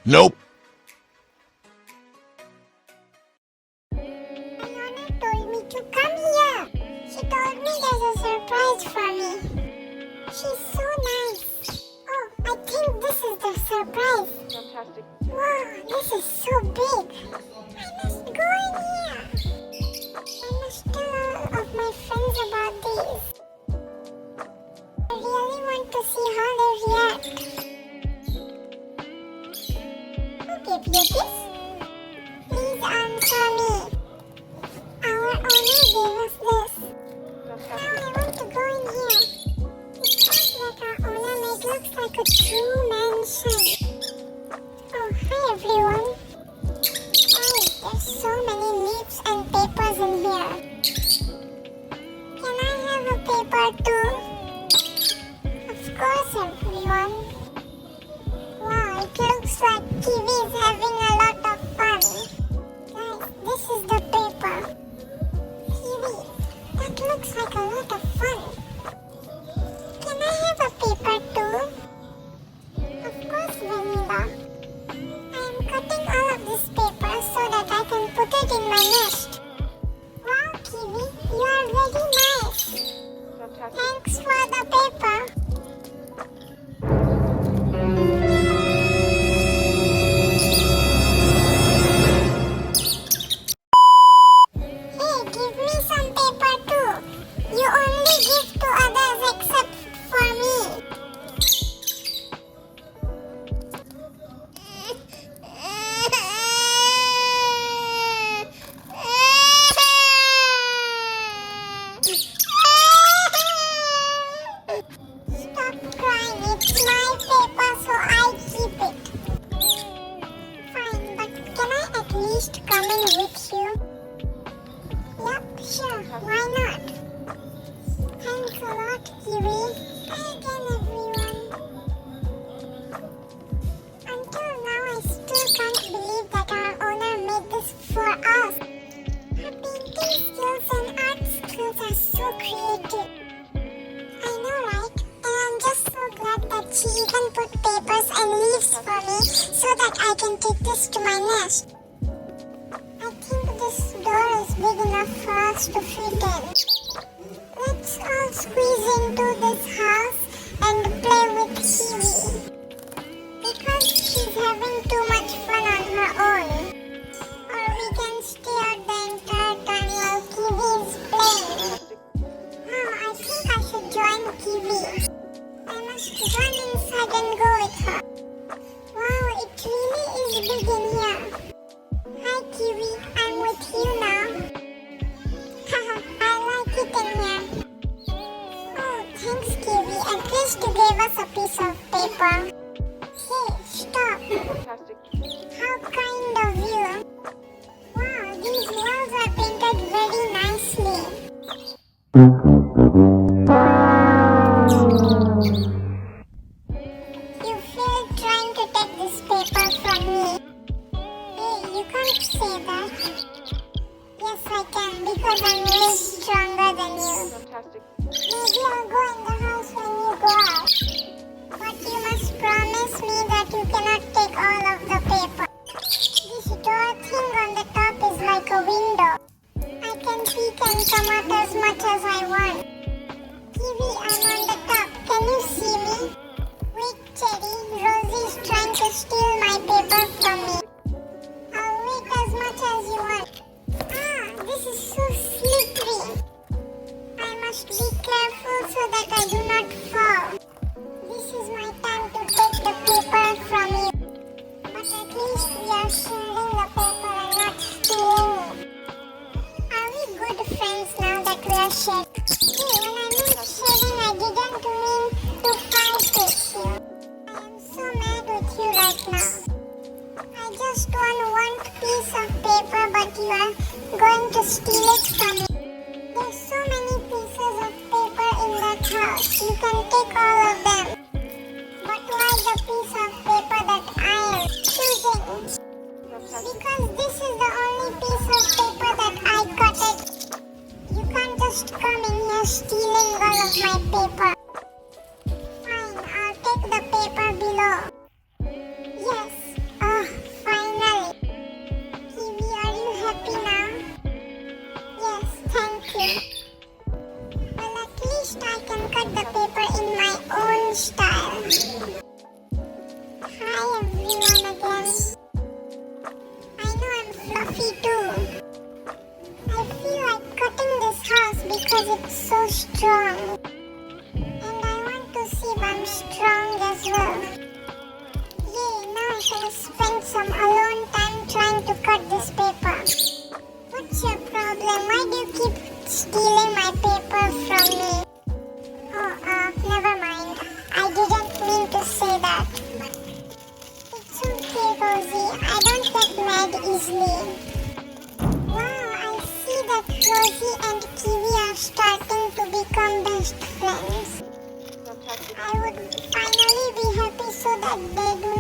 Nope. Nana told me to come here. She told me there's a surprise for me. She's so nice. Oh, I think this is the surprise. Fantastic. Wow, this is so big. I must go in here. I must tell all of my friends about this. I really want to see how they react. Okay, beauties. Please answer me. Our owner gave us this. Now I want to go in here. This house that our owner made looks like a true mansion. Oh, hi everyone. Oh, there's so many leaves and papers in here. Can I have a paper too? Of course, everyone. Wow, it looks like Kiwi is having a lot of fun. Guys, this is the paper. Kiwi, that looks like a lot of fun. Can I have a paper too? Of course, Vanilla. I am cutting all of this paper so that I can put it in my nest. Wow, Kiwi, you are very nice. Fantastic. Thanks for the paper. Hey, give me some paper too. You only give to others except for me. Stop crying. It's my paper, so I keep it. Fine, but can I at least come in with you? Yep, sure. Why not? Thanks a lot, Kiwi. Hi again, everyone. Until now, I still can't believe that our owner made this for us. Her painting skills and art skills are so creative. I know, right? And I'm just so glad that she even put papers and leaves for me so that I can take this to my nest. I think this door is big enough for us to fit in. Let's all squeeze into this house and play with Kiwi. Because she's having too much fun on her own. Or we can stay out the entire time while Kiwi is playing. Oh, I think I should join Kiwi. I must run inside and go with her. Wow, it really is big in here. Hi Kiwi, I'm with you now. Haha, I like it in here. Oh, thanks Kiwi, at least you gave us a piece of paper. Hey, stop. Fantastic. How kind of you. Wow, these walls are painted very nicely. You feel trying to take this paper from me. Hey, you can't say that. Yes, I can because I'm way stronger than you. Fantastic. Maybe I'll go in the house when you go out. But you must promise me that you cannot take all of the paper. This door thing on the top is like a window. I can peek and come out as much as I want. Kiwi, I'm on the top. Can you see me? Wait, Cherry. Rosie's trying to steal my paper from me. I'll wait as much as you want. Ah, this is so slippery. I must be careful so that I do not fall. This is my time to take the paper from you. But at least we are sharing the paper and not stealing it. Are we good friends now that we are sharing? Hey, when I meant sharing, I didn't mean to fight with you. I am so mad with you right now. I just won one piece of paper, but you are going to steal it from me. There's so many pieces of paper in that house. You can take all of them. But why the piece of paper that I am choosing? Because this is the only piece of paper that I cut it. You can't just come in here stealing all of my paper. Fine, I'll take the paper below. Yes. Well, at least I can cut the paper in my own style. Hi everyone again. I know I'm fluffy too. I feel like cutting this house because it's so strong. And I want to see if I'm strong as well. Yay, now I can spend some alone time trying to cut this paper. What's your problem? Why do you keep stealing my paper from me? Oh, never mind. I didn't mean to say that. It's okay, Rosie. I don't get mad easily. Wow, I see that Rosie and Kiwi are starting to become best friends. I would finally be happy so that they'd